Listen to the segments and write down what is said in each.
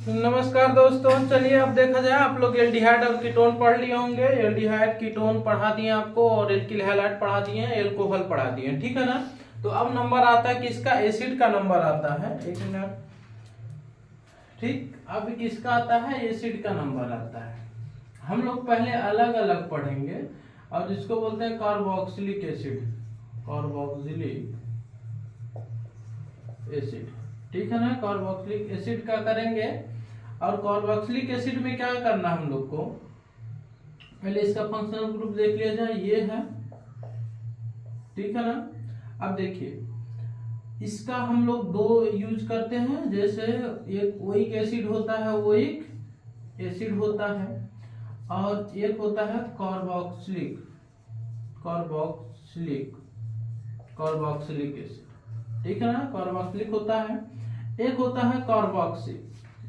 नमस्कार दोस्तों, चलिए अब देखा जाए आप लोग एल्डिहाइड और कीटोन पढ़ लिए होंगे। एल्डिहाइड कीटोन पढ़ा दिए आपको और एल्किल हैलाइड पढ़ा दिए, एल्कोहल पढ़ा दिए, ठीक है ना। तो अब नंबर आता है किसका? एसिड का नंबर आता है। एक मिनट, ठीक। अब किसका आता है? एसिड का नंबर आता है। हम लोग पहले अलग अलग पढ़ेंगे और जिसको बोलते हैं कार्बोक्सिलिक एसिड, कार्बोक्सिलिक एसिड, ठीक है ना। कार्बोक्सिलिक एसिड का करेंगे और कार्बोक्सिलिक एसिड में क्या करना हम लोग को, पहले इसका फंक्शनल ग्रुप देख लिया जाए। ये है, ठीक है ना। अब देखिए इसका हम लोग दो यूज करते हैं, जैसे एक ओइक एसिड होता है, ओइक एसिड होता है, और एक होता है कार्बोक्सिलिक, कार्बोक्सिलिक, कार्बोक्सिलिक एसिड, ठीक है ना। कार्बोक्सिलिक होता है। एक होता है कार्बोक्सी,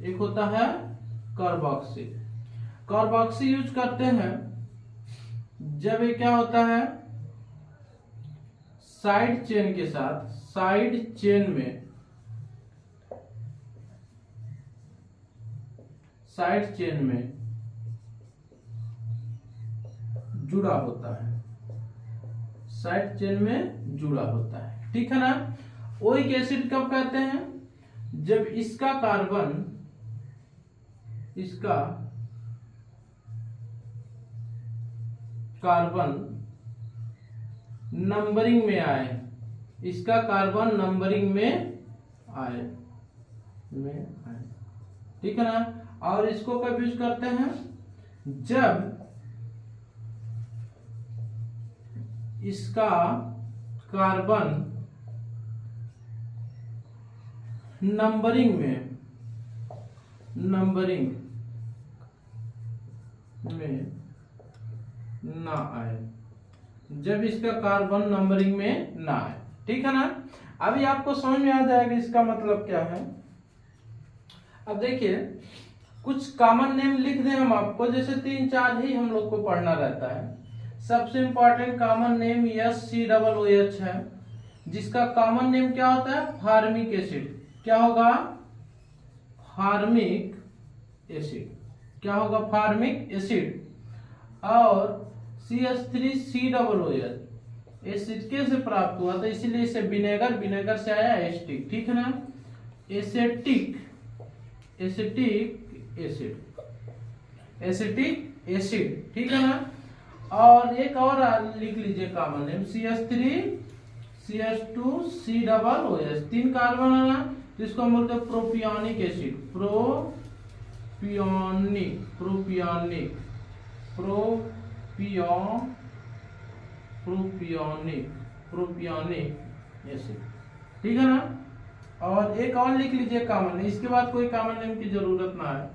एक होता है कार्बोक्सी। कार्बोक्सी यूज करते हैं जब ये क्या होता है, साइड चेन के साथ, साइड चेन में, साइड चेन में जुड़ा होता है, साइड चेन में जुड़ा होता है, ठीक है ना। ओइक एसिड कब कहते हैं? जब इसका कार्बन, इसका कार्बन नंबरिंग में आए, इसका कार्बन नंबरिंग में आए, ठीक है ना। और इसको कब यूज करते हैं? जब इसका कार्बन नंबरिंग में, नंबरिंग में ना आए, जब इसका कार्बन नंबरिंग में ना आए, ठीक है ना। अभी आपको समझ में आ जाएगा इसका मतलब क्या है। अब देखिए कुछ कॉमन नेम लिख दें हम आपको, जैसे 3-4 ही हम लोग को पढ़ना रहता है। सबसे इंपॉर्टेंट कॉमन नेम SCOOH है, जिसका कॉमन नेम क्या होता है? Formic acid. क्या होगा? Formic acid. क्या होगा? Formic acid. और CH3COOH एसिड से प्राप्त हुआ, तो इसीलिए इसे विनेगर, विनेगर से आया एस्टिक, ठीक है ना। Acetic, acetic acid, acetic acid, ठीक है ना। और एक और लिख लीजिए कॉमन नेम, CH3CH2COOH, 3 कार्बन है ना, जिसको हम बोलते हैं propionic acid, propionic, propionic, propionic, propionic acid, ठीक है ना। और एक और लिख लीजिए कॉमन नेम, इसके बाद कोई कॉमन नेम की जरूरत ना है।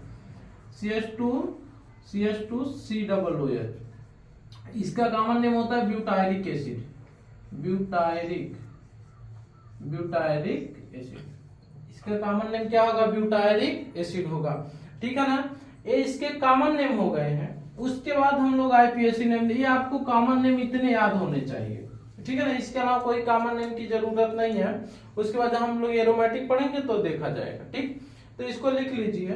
CH2COOH, इसका कॉमन नेम होता है butyric acid, butyric, butyric acid. इसका कॉमन नेम क्या होगा? ब्यूटायरिक एसिड होगा, ठीक है ना। ये इसके कॉमन नेम हो गए हैं। उसके बाद हम लोग IPAC नेम, ये आपको कॉमन नेम इतने याद होने चाहिए, ठीक है ना। इसके अलावा कोई कॉमन नेम की जरूरत नहीं है। उसके बाद हम लोग एरोमेटिक पढ़ेंगे तो देखा जाएगा, ठीक। तो इसको लिख लीजिए।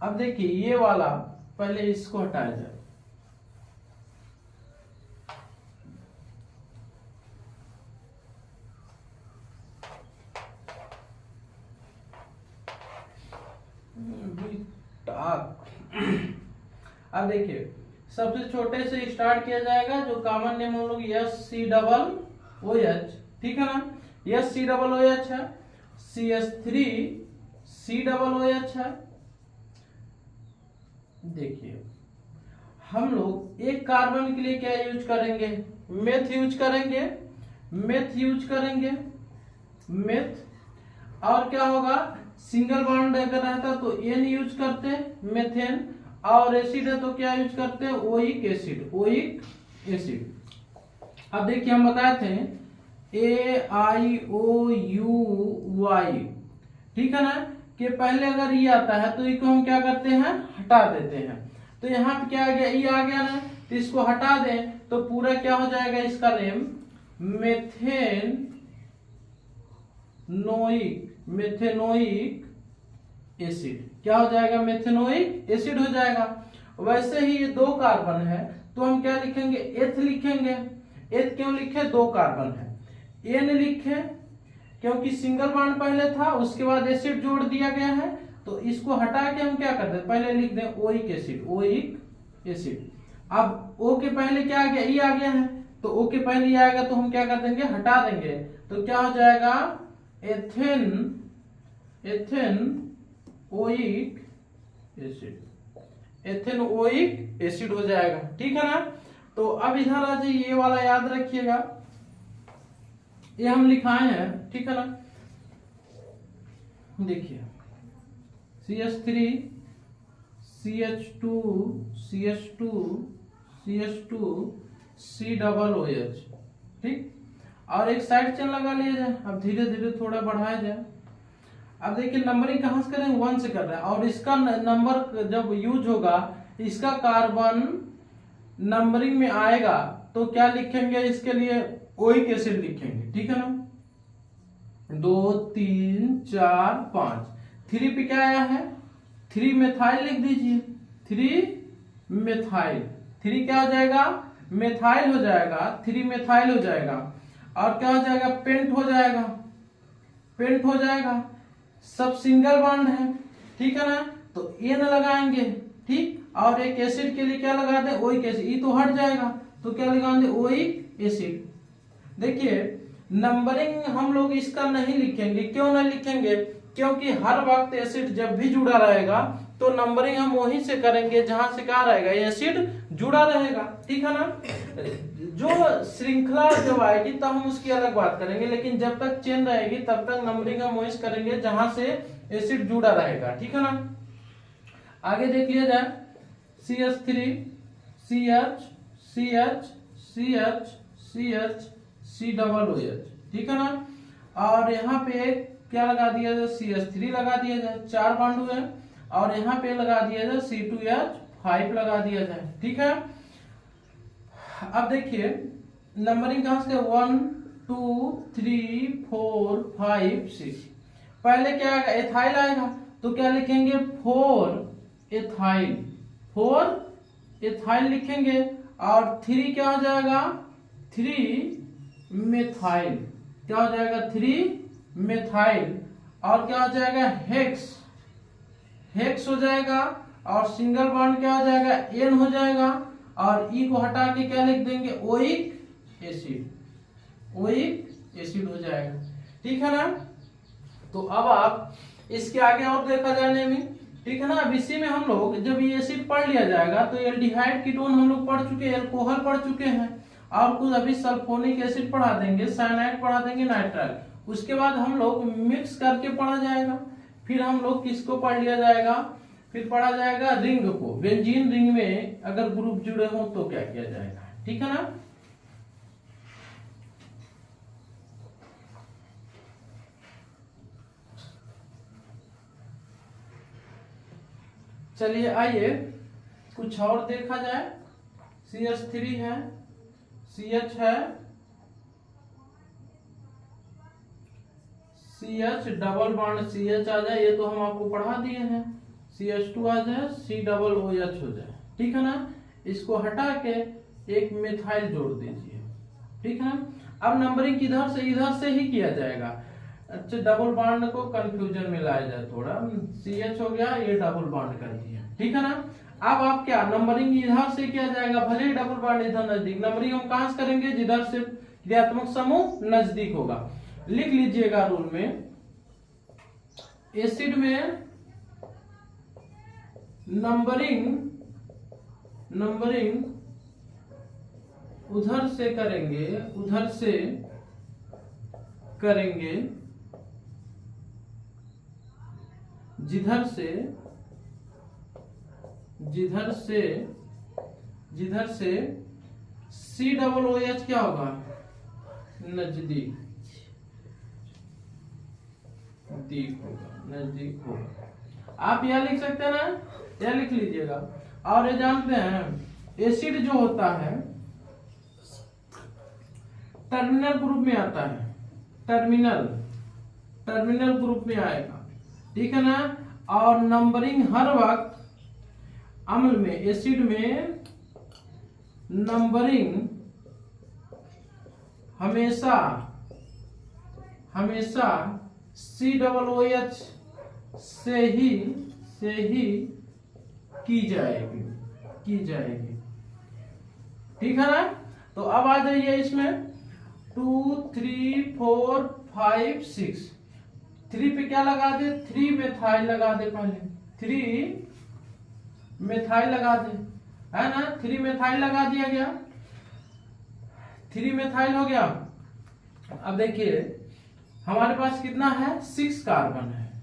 अब देखिए ये वाला, पहले इसको हटाया जाए। अब देखिए सबसे छोटे से स्टार्ट किया जाएगा, जो कॉमन नेम हम लोग SCOOH, ठीक है ना। SCOOH है, CH3COOH है। देखिए हम लोग एक कार्बन के लिए क्या यूज करेंगे? मेथ यूज करेंगे, मेथ यूज करेंगे, मेथ। और क्या होगा? सिंगल बॉन्ड अगर रहता तो N यूज करते, मेथेन। और एसिड है तो क्या यूज करते हैं? Oic acid, oic acid. अब देखिए हम बताए थे AIOUY, ठीक है ना, कि पहले अगर ये आता है तो इसको हम क्या करते हैं? हटा देते हैं। तो यहाँ पे क्या आ गया? ये आ गया ना, तो इसको हटा दें तो पूरा क्या हो जाएगा? इसका नेम मेथेन मेथेनोइक एसिड। क्या हो जाएगा? मेथेनोइक एसिड हो जाएगा। वैसे ही ये 2 कार्बन है तो हम क्या लिखेंगे? एथ लिखेंगे। एथ क्यों लिखे? 2 कार्बन है। एन लिखे क्योंकि सिंगल बॉन्ड पहले था, उसके बाद एसिड जोड़ दिया गया है, तो इसको हटा के हम क्या करते हैं? पहले लिख दें ओइक एसिड, ओइक एसिड। अब ओ के पहले क्या आ गया? ई आ गया है, तो ओ के पहले ई आएगा तो हम क्या कर देंगे? हटा देंगे। तो क्या हो जाएगा? Ethane oic acid. Ethanoic acid हो जाएगा। ठीक है ना? तो अब इधर आ जाइए, ये वाला याद रखिएगा, ये हम लिखाए हैं। ठीक है ना? देखिए CH3 CH2 CH2 CH2 COOH। ठीक, और एक साइड चेन लगा लिया जाए। अब धीरे धीरे थोड़ा बढ़ाया जाए। अब देखिए नंबरिंग कहां से करेंगे? 1 से कर रहे हैं, और इसका नंबर जब यूज होगा, इसका कार्बन नंबरिंग में आएगा तो क्या लिखेंगे? इसके लिए ओइक एसिड लिखेंगे। ठीक है ना? 2 3 4 5। 3 पे क्या आया है? 3 मेथाइल लिख दीजिए। 3 मेथाइल। 3 क्या हो जाएगा? मेथाइल हो जाएगा। 3 मेथाइल हो जाएगा। और क्या हो जाएगा? पेंट हो जाएगा। पेंट हो जाएगा। सब सिंगल बॉन्ड है। ठीक है ना? तो एन लगाएंगे। ठीक, और एक एसिड के लिए क्या लगा दे? ओइक एसिड। ई तो हट जाएगा, तो क्या लगा दे? ओइक एसिड। देखिए नंबरिंग हम लोग इसका नहीं लिखेंगे। क्यों नहीं लिखेंगे? क्योंकि हर वक्त एसिड जब भी जुड़ा रहेगा तो नंबरिंग हम वहीं से करेंगे जहां से क्या रहेगा? एसिड जुड़ा रहेगा। ठीक है ना? जो श्रृंखला जब आएगी तब हम उसकी अलग बात करेंगे, लेकिन जब तक चेन रहेगी तब तक नंबरिंग हम वहीं करेंगे जहां से एसिड जुड़ा रहेगा। ठीक है ना? आगे देख लिया जाए। CH3 CH CH CH CH COOH। ठीक है ना? और यहाँ पे क्या लगा दिया जाए? CH3 लगा दिया जाए। 4 बॉन्ड हुए, और यहाँ पे लगा दिया जाए C2H5 लगा दिया जाए। ठीक है? अब देखिए नंबरिंग कहां से? 1 2 3 4 5 6। पहले क्या आएगा? एथाइल आएगा, तो क्या लिखेंगे? 4 एथाइल। 4 एथाइल लिखेंगे। और 3 क्या हो जाएगा? 3 मेथाइल। क्या हो जाएगा? 3 मेथाइल। और क्या हो जाएगा? हेक्स। हेक्स हो जाएगा। और सिंगल बॉन्ड क्या हो जाएगा? एन हो जाएगा। और ई को हटा के क्या लिख देंगे? Oic acid. ओइक एसिड हो जाएगा। ठीक है ना? तो अब आप इसके आगे और देखा जाने में। ठीक है ना? अब इसी में हम लोग जब ये एसिड पढ़ लिया जाएगा तो एल्डिहाइड कीटोन हम लोग पढ़ चुके हैं, एल्कोहल पढ़ चुके हैं, और कुछ अभी सल्फोनिक एसिड पढ़ा देंगे, साइनाइड पढ़ा देंगे, नाइट्राइल। उसके बाद हम लोग मिक्स करके पढ़ा जाएगा। फिर हम लोग किसको पढ़ लिया जाएगा? फिर पढ़ा जाएगा रिंग को। बेंजीन रिंग में अगर ग्रुप जुड़े हो तो क्या किया जाएगा? ठीक है ना? चलिए आइए कुछ और देखा जाए। CH3 है, CH है, CH डबल बॉन्ड CH आ जाए, ये तो हम आपको पढ़ा दिए हैं। CH2 आ जाए, COOH हो जाए। ठीक है ना? इसको हटा के एक मिथाइल जोड़ दीजिए। ठीक है? अब नंबरिंग किधर से? इधर से ही किया जाएगा। अच्छा, डबल बॉन्ड को कंफ्यूजन में लाया जाए थोड़ा। CH हो गया, ये डबल बॉन्ड कर दिया। ठीक है ना? अब आप क्या नंबरिंग इधर से किया जाएगा, भले ही डबल बॉन्ड इधर नजदीक। नंबरिंग हम कहां से करेंगे? जिधर से क्रियात्मक समूह नजदीक होगा। लिख लीजिएगा रूल में, एसिड में नंबरिंग उधर से करेंगे, उधर से करेंगे जिधर से COOH क्या होगा? नजदीक होगा। आप यह लिख सकते हैं ना? यह लिख लीजिएगा। और ये जानते हैं एसिड जो होता है टर्मिनल ग्रुप में आता है। टर्मिनल टर्मिनल ग्रुप में आएगा, ठीक है ना। और नंबरिंग हर वक्त अम्ल में, एसिड में नंबरिंग हमेशा COOH से ही की जाएगी, ठीक है ना। तो अब आ जाइए इसमें 2 3 4 5 6, 3 पे क्या लगा दे, 3 मेथाइल लगा दे, पहले 3 मेथाइल लगा दे, है ना। 3 मेथाइल लगा दिया गया, 3 मेथाइल हो गया। अब देखिए हमारे पास कितना है, 6 कार्बन है,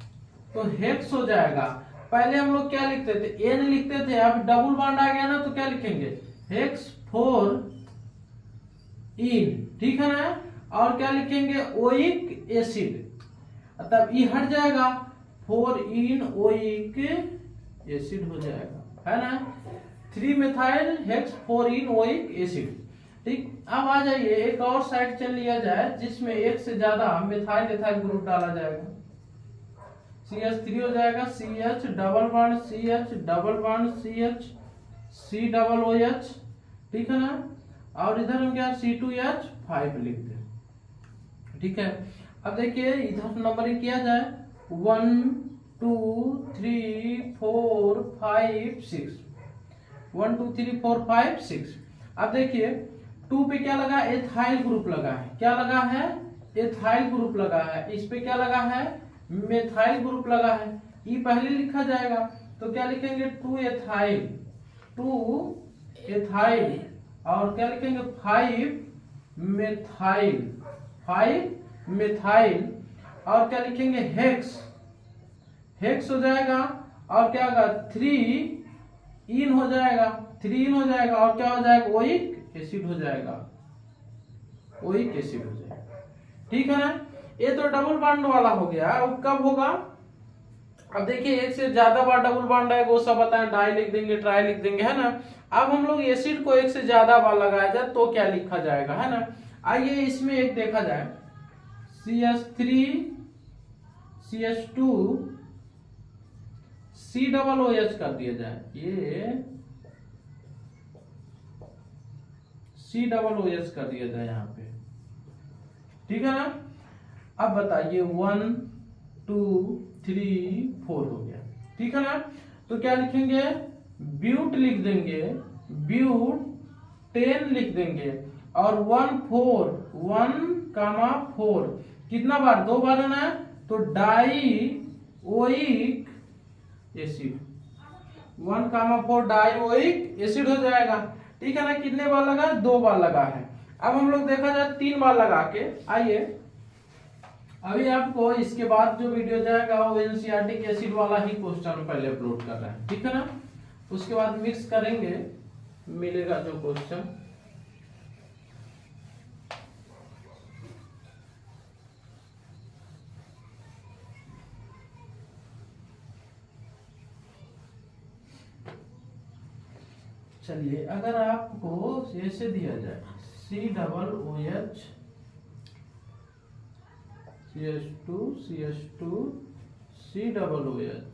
तो हेक्स हो जाएगा। पहले हम लोग क्या लिखते थे, एन लिखते थे, अब डबल बॉन्ड आ गया ना, तो क्या लिखेंगे, हेक्स 4 इन, ठीक है ना। और क्या लिखेंगे, ओइक एसिड, तब ई हट जाएगा, 4 इन ओइक एसिड हो जाएगा, है ना। 3 मेथाइल हेक्स 4 इन ओइक एसिड, ठीक। अब आ जाइए एक और साइड चल लिया जाए जिसमें एक से ज्यादा मेथाइल एथाइल ग्रुप डाला जाएगा। CH3 हो जाएगा, CH double bond CH double bond CH C double OH, ठीक है ना। और इधर हम क्या C2H5 लिख दें, ठीक है। अब देखिए इधर नंबरिंग किया जाए, 1 2 3 4 5 6, 1 2 3 4 5 6। अब देखिए 2 पे क्या लगा, एथाइल ग्रुप लगा है, क्या लगा है, एथाइल ग्रुप लगा है। इस पे क्या लगा है, मेथाइल ग्रुप लगा है। ये पहले लिखा जाएगा, तो क्या लिखेंगे, 2 एथाइल और क्या लिखेंगे, 5 मेथाइल और क्या लिखेंगे, हेक्स हो जाएगा। और क्या होगा, 3 इन हो जाएगा, और क्या हो जाएगा, ओइक एसिड हो जाएगा, ठीक है ना। ये तो डबल बॉन्ड वाला हो गया। अब कब होगा, अब देखिए एक से ज्यादा बार डबल बॉन्ड है, वो सब बताएं, डाई लिख देंगे, ट्राई लिख देंगे, है ना। अब हम लोग एसिड को एक से ज्यादा बार लगाया जाए तो क्या लिखा जाएगा, है ना। आइए इसमें एक देखा जाए, CH3 CH2 C double OH कर दिया जाए, ये C डबल OH कर दिया जाए यहाँ पे, ठीक है ना। अब बताइए 1 2 3 4 हो गया, ठीक है ना। तो क्या लिखेंगे, ब्यूट लिख देंगे, ब्यूट 10 लिख देंगे और 1 4 कितना बार, 2 बार है ना, तो die oic acid, 1 4 die oic acid हो जाएगा, ठीक है ना। कितने बार लगा, 2 बार लगा है। अब हम लोग देखा जाए 3 बार लगा के। आइए अभी आपको इसके बाद जो वीडियो जाएगा वो एनसीईआरटी के एसिड वाला ही क्वेश्चन पहले अपलोड कर रहा है, ठीक है ना। उसके बाद मिक्स करेंगे, मिलेगा जो क्वेश्चन। चलिए अगर आपको ऐसे दिया जाए, C double OH CH2 C double OH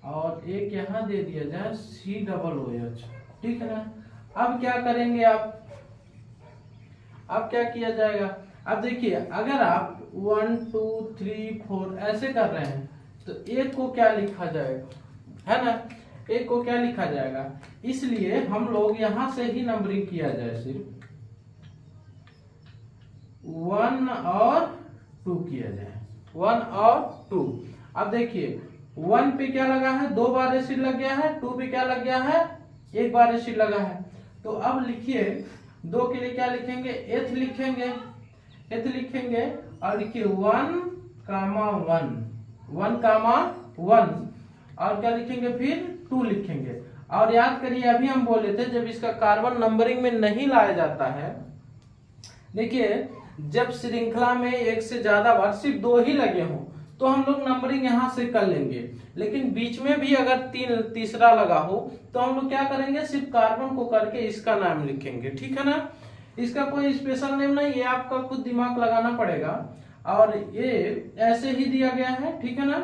और एक यहाँ दे दिया जाए C डबल OH, ठीक है ना। अब क्या करेंगे आप, अब क्या किया जाएगा, अब देखिए अगर आप 1 2 3 4 ऐसे कर रहे हैं तो एक को क्या लिखा जाएगा, है ना, एक को क्या लिखा जाएगा। इसलिए हम लोग यहां से ही नंबरिंग किया जाए, सिर्फ 1 और 2 किया जाए, 1 और 2। अब देखिए 1 पे क्या लगा है, 2 बार एसिड लग गया है, 2 पे क्या लग गया है, 1 बार एसिड लगा है। तो अब लिखिए 2 के लिए क्या लिखेंगे, एथ लिखेंगे और लिखिए 1 कामा 1 और क्या लिखेंगे, फिर 2 लिखेंगे। और याद करिए अभी हम बोले थे जब इसका कार्बन नंबरिंग में नहीं लाया जाता है, देखिए जब श्रृंखला में एक से ज्यादा बार सिर्फ 2 ही लगे हों तो हम लोग नंबरिंग यहां से कर लेंगे, लेकिन बीच में भी अगर तीसरा लगा हो तो हम लोग क्या करेंगे, सिर्फ कार्बन को करके इसका नाम लिखेंगे, ठीक है ना। इसका कोई स्पेशल नेम नहीं है, आपका खुद दिमाग लगाना पड़ेगा। और ये ऐसे ही दिया गया है, ठीक है ना।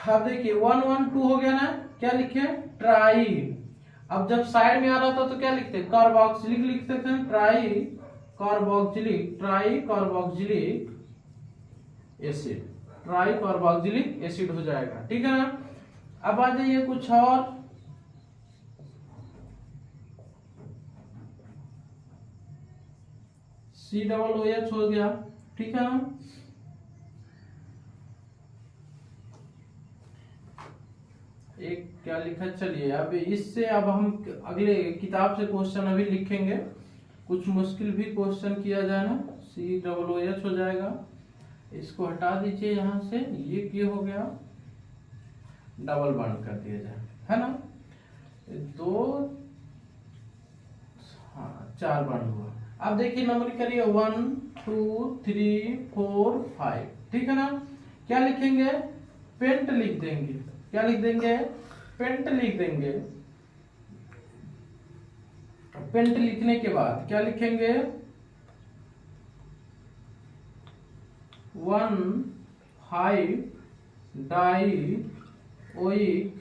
अब देखिए 1 1 2 हो गया ना, क्या लिखे ट्राई। अब जब साइड में आ रहा था तो क्या लिखते कार्बोक्सिलिक लिखते थे, try carboxylic, try carboxylic acid, try carboxylic acid हो जाएगा, ठीक है ना। अब आ जाइए कुछ और, COOH हो गया, ठीक है ना। एक क्या लिखा, चलिए अब इससे अब हम अगले किताब से क्वेश्चन अभी लिखेंगे, कुछ मुश्किल भी क्वेश्चन किया जाए ना। COOH हो जाएगा, इसको हटा दीजिए यहाँ से, ये क्या हो गया, डबल बॉन्ड कर दिया जाए, है ना। 2 हाँ 4 बॉन्ड हुआ। अब देखिए नंबर करिए 1 2 3 4 5, ठीक है ना। क्या लिखेंगे, पेंट लिख देंगे, क्या लिख देंगे, पेंट लिख देंगे। पेंट लिखने के बाद क्या लिखेंगे, 1 5 डाई ओइक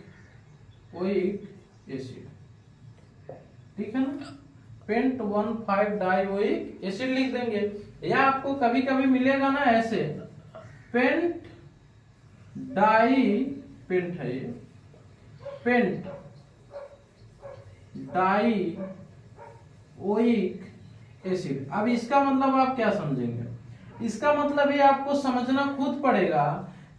एसिड, ठीक है ना। पेंट 1 5 डाई ओइक एसिड लिख देंगे। या आपको कभी कभी मिलेगा ना ऐसे, पेंट डाई, पेंट है ये, पेंट डाई ओइक एसिड। अब इसका मतलब आप क्या समझेंगे, इसका मतलब ये आपको समझना खुद पड़ेगा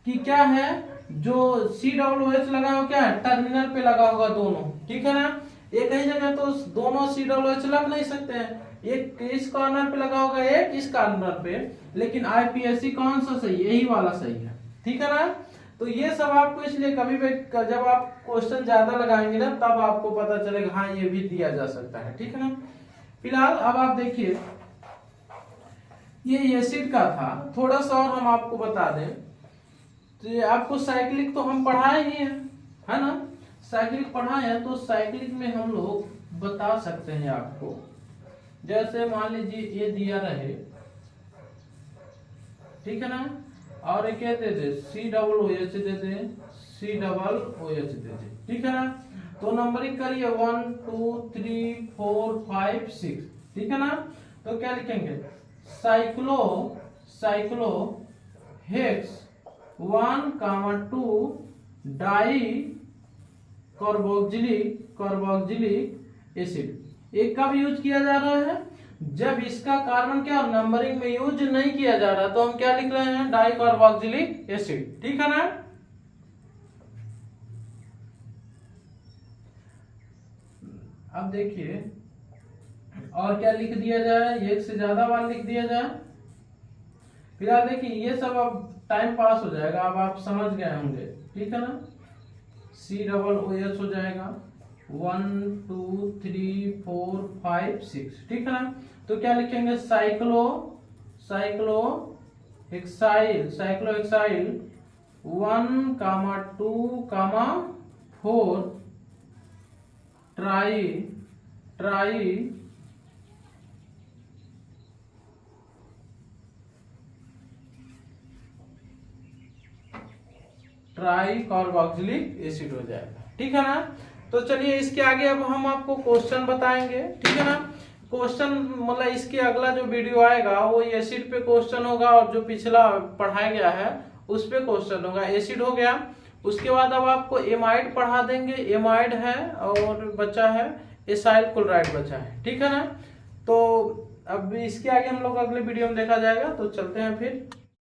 कि क्या है, जो COOH लगा हो क्या है, टर्मिनल पे लगा होगा दोनों, ठीक है ना। एक ही जगह तो दोनों COOH लग नहीं सकते हैं, एक इस कॉर्नर पे लगा होगा, एक इस कॉर्नर पे, लेकिन IPSC कौन सा सही, यही वाला सही है, ठीक है ना। तो ये सब आपको इसलिए कभी भी जब आप क्वेश्चन ज्यादा लगाएंगे ना, तब आपको पता चलेगा हाँ ये भी दिया जा सकता है, ठीक है ना। फिलहाल अब आप देखिए, ये एसिड का था, थोड़ा सा और हम आपको बता दें, तो ये आपको साइक्लिक तो हम पढ़ाए ही है ना, साइक्लिक पढ़ाए हैं। तो साइक्लिक में हम लोग बता सकते हैं आपको, जैसे मान लीजिए ये दिया रहे, ठीक है ना, और ये क्या दे दे, COOH दे दे, COOH दे दे, ठीक है ना। तो नंबरिंग करिए 1 2 3 4 5 6, ठीक है ना। तो क्या लिखेंगे, cyclo hex 1 2 di carboxylic acid. एक कब यूज किया जा रहा है, जब इसका कार्बन क्या नंबरिंग में यूज नहीं किया जा रहा, तो हम क्या लिख रहे हैं, डाई कार्बोक्सिलिक एसिड, ठीक है ना। अब देखिए और क्या लिख दिया जाए, एक से ज्यादा बार लिख दिया जाए। फिलहाल देखिए ये सब अब टाइम पास हो जाएगा, अब आप समझ गए होंगे, ठीक है ना। COOH हो जाएगा 1 2 3 4 5 6, ठीक है ना। तो क्या लिखेंगे, cyclo hexyl 1 2 4 try carboxylic acid हो जाएगा, ठीक है ना। तो चलिए इसके आगे अब हम आपको क्वेश्चन बताएंगे, ठीक है ना। क्वेश्चन मतलब इसके अगला जो वीडियो आएगा वो एसिड पे क्वेश्चन होगा, और जो पिछला पढ़ाया गया है उस पे क्वेश्चन होगा। एसिड हो गया, उसके बाद अब आपको एमाइड पढ़ा देंगे, एमाइड है और बचा है एसाइल क्लोराइड बचा है, ठीक है ना। तो अब इसके आगे हम लोग अगले वीडियो में देखा जाएगा, तो चलते हैं फिर।